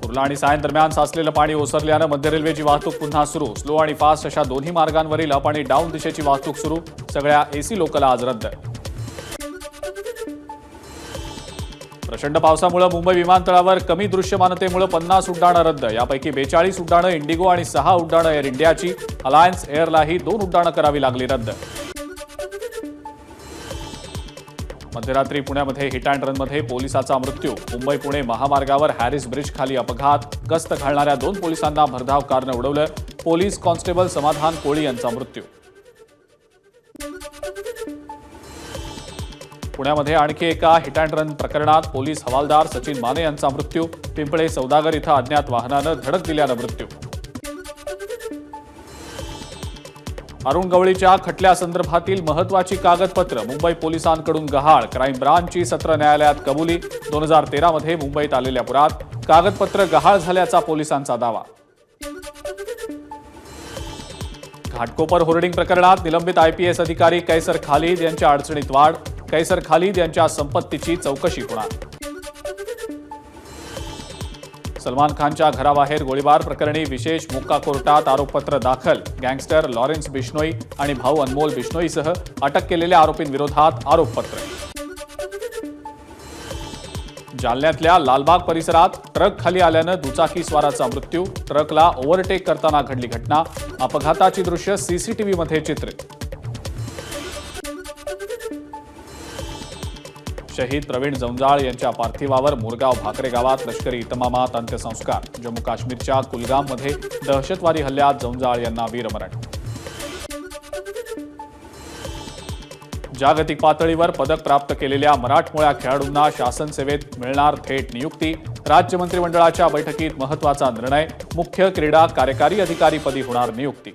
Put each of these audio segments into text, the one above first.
कुर्ला आणि सायन दरम्यान साचलेलं पाणी ओसरल्यानं मध्य रेल्वेची वाहतूक पुन्हा सुरू. स्लो आणि फास्ट अशा दोन्ही मार्गांवरील अप आणि डाऊन दिशेची वाहतूक सुरू. सगळ्या एसी लोकल आज रद्द. प्रचंड पावसामुळे मुंबई विमानतळावर कमी दृश्यमानतेमुळे 50 उड्डाणं रद्द. यापैकी 42 उड्डाणं इंडिगो आणि 6 उड्डाणं एअर इंडियाची. अलायन्स एअरलाही 2 उड्डाणं करावी लागली रद्द. मध्यरात्री पुण्यामध्ये हिट अँड रनमध्ये पोलिसाचा मृत्यू. मुंबई पुणे महामार्गावर हॅरिस ब्रिज खाली अपघात. गस्त घालणाऱ्या 2 पोलिसांना भरधाव कारनं उडवलं. पोलीस कॉन्स्टेबल समाधान कोळी यांचा मृत्यू. पुण्यामध्ये आणखी एका हिट अँड रन प्रकरणात पोलीस हवालदार सचिन माने यांचा मृत्यू. पिंपळे सौदागर इथं अज्ञात वाहनानं धडक दिल्यानं मृत्यू. अरुण गवळीच्या खटल्यासंदर्भातील महत्वाची कागदपत्र मुंबई पोलिसांकडून गहाळ. क्राईम ब्रांचची सत्र न्यायालयात कबुली. 2013 मध्ये मुंबईत आलेल्या पुरात कागदपत्र गहाळ झाल्याचा पोलिसांचा दावा. घाटकोपर होर्डिंग प्रकरणात निलंबित आयपीएस अधिकारी कैसर खालिद यांच्या अडचणीत वाढ. कैसर खालिद यांच्या संपत्तीची चौकशी होणार. सलमान खानच्या घराबाहेर गोळीबार प्रकरणी विशेष मोक्का कोर्टात आरोपपत्र दाखल. गँगस्टर लॉरेन्स बिश्नोई आणि भाऊ अनमोल बिश्नोईसह अटक केलेल्या आरोपींविरोधात आरोपपत्र. जालन्यातल्या लालबाग परिसरात ट्रक खाली आल्यानं दुचाकीस्वाराचा मृत्यू. ट्रकला ओव्हरटेक करताना घडली घटना. अपघाताची दृश्य सीसीटीव्हीमध्ये चित्रित. शहीद प्रवीण जंजाळ यांच्या पार्थिवावर मोरगाव भाकरे गावात लष्करी इतमामात अंत्यसंस्कार. जम्मू काश्मीरच्या कुलगाममध्ये दहशतवादी हल्ल्यात जंजाळ यांना वीरमरण. जागतिक पातळीवर पदक प्राप्त केलेल्या मराठमोळ्या खेळाडूंना शासन सेवेत मिळणार थेट नियुक्ती. राज्य मंत्रिमंडळाच्या बैठकीत महत्त्वाचा निर्णय. मुख्य क्रीडा कार्यकारी अधिकारीपदी होणार नियुक्ती.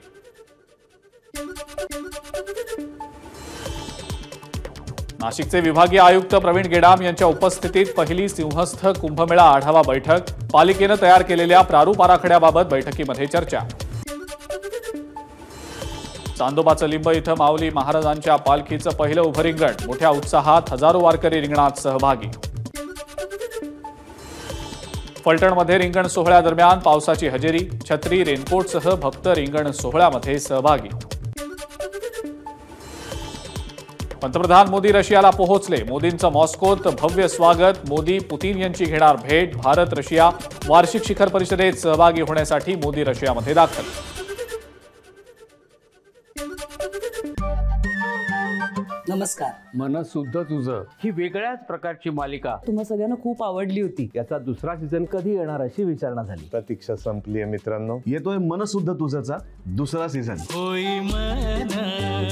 नाशिकचे विभागीय आयुक्त प्रवीण गेडाम यांच्या उपस्थितीत पहिली सिंहस्थ कुंभमेळा आढावा बैठक. पालिकेनं तयार केलेल्या प्रारूप आराखड्याबाबत बैठकीमध्ये चर्चा. चांदोबाचं लिंब इथं माऊली महाराजांच्या पालखीचं पहिलं उभं रिंगण. मोठ्या उत्साहात हजारो वारकरी रिंगणात सहभागी. फलटणमध्ये रिंगण सोहळ्यादरम्यान पावसाची हजेरी. छत्री रेनकोटसह भक्त रिंगण सोहळ्यामध्ये सहभागी. पंतप्रधान मोदी रशियाला पोहोचले. मोदींचं मॉस्कोत भव्य स्वागत. मोदी पुतीन यांची घेणार भेट. भारत रशिया वार्षिक शिखर परिषदेत सहभागी होण्यासाठी मोदी रशियामध्ये दाखल. नमस्कार. मनसुद्धा तुझं ही वेगळ्याच प्रकारची मालिका तुम्हा सगळ्यांना खूप आवडली होती. याचा दुसरा सीझन कधी येणार अशी विचारणा झाली. प्रतीक्षा संपली आहे मित्रांनो. येतोय मनसुद्धा तुझाचा दुसरा सीझन. होई मनसुद्धा